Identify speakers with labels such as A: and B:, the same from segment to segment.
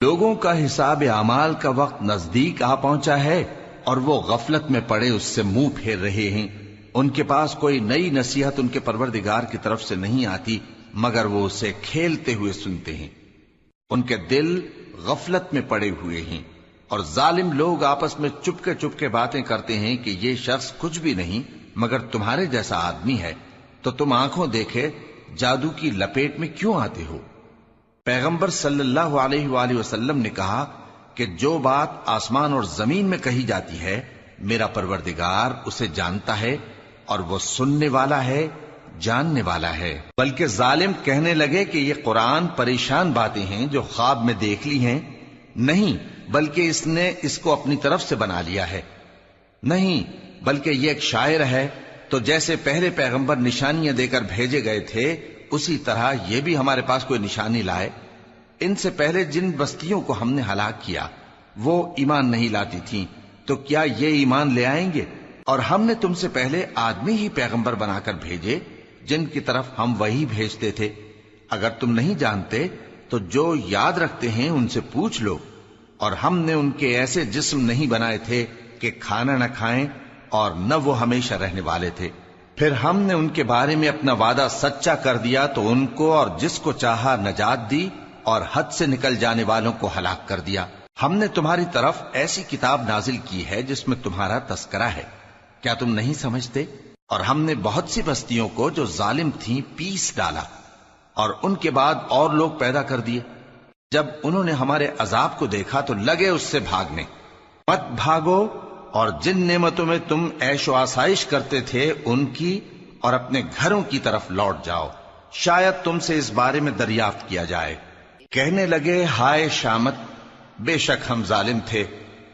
A: لوگوں کا حساب اعمال کا وقت نزدیک آ پہنچا ہے اور وہ غفلت میں پڑے اس سے منہ پھیر رہے ہیں۔ ان کے پاس کوئی نئی نصیحت ان کے پروردگار کی طرف سے نہیں آتی مگر وہ اسے کھیلتے ہوئے سنتے ہیں۔ ان کے دل غفلت میں پڑے ہوئے ہیں اور ظالم لوگ آپس میں چپکے باتیں کرتے ہیں کہ یہ شخص کچھ بھی نہیں مگر تمہارے جیسا آدمی ہے، تو تم آنکھوں دیکھے جادو کی لپیٹ میں کیوں آتے ہو؟ پیغمبر صلی اللہ علیہ وآلہ وسلم نے کہا کہ جو بات آسمان اور زمین میں کہی جاتی ہے میرا پروردگار اسے جانتا ہے اور وہ سننے والا ہے، جاننے والا ہے۔ بلکہ ظالم کہنے لگے کہ یہ قرآن پریشان باتیں ہیں جو خواب میں دیکھ لی ہیں، نہیں بلکہ اس نے اس کو اپنی طرف سے بنا لیا ہے، نہیں بلکہ یہ ایک شاعر ہے۔ تو جیسے پہلے پیغمبر نشانیاں دے کر بھیجے گئے تھے اسی طرح یہ بھی ہمارے پاس کوئی نشانی لائے۔ ان سے پہلے جن بستیوں کو ہم نے ہلاک کیا وہ ایمان نہیں لاتی تھیں، تو کیا یہ ایمان لے آئیں گے؟ اور ہم نے تم سے پہلے آدمی ہی پیغمبر بنا کر بھیجے جن کی طرف ہم وہی بھیجتے تھے۔ اگر تم نہیں جانتے تو جو یاد رکھتے ہیں ان سے پوچھ لو۔ اور ہم نے ان کے ایسے جسم نہیں بنائے تھے کہ کھانا نہ کھائیں اور نہ وہ ہمیشہ رہنے والے تھے۔ پھر ہم نے ان کے بارے میں اپنا وعدہ سچا کر دیا تو ان کو اور جس کو چاہا نجات دی اور حد سے نکل جانے والوں کو ہلاک کر دیا۔ ہم نے تمہاری طرف ایسی کتاب نازل کی ہے جس میں تمہارا تذکرہ ہے، کیا تم نہیں سمجھتے؟ اور ہم نے بہت سی بستیوں کو جو ظالم تھیں پیس ڈالا اور ان کے بعد اور لوگ پیدا کر دیے۔ جب انہوں نے ہمارے عذاب کو دیکھا تو لگے اس سے بھاگنے۔ مت بھاگو اور جن نعمتوں میں تم عیش و آسائش کرتے تھے ان کی اور اپنے گھروں کی طرف لوٹ جاؤ، شاید تم سے اس بارے میں دریافت کیا جائے۔ کہنے لگے ہائے شامت، بے شک ہم ظالم تھے۔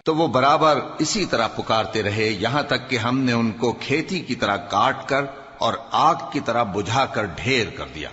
A: تو وہ برابر اسی طرح پکارتے رہے یہاں تک کہ ہم نے ان کو کھیتی کی طرح کاٹ کر اور آگ کی طرح بجھا کر ڈھیر کر دیا۔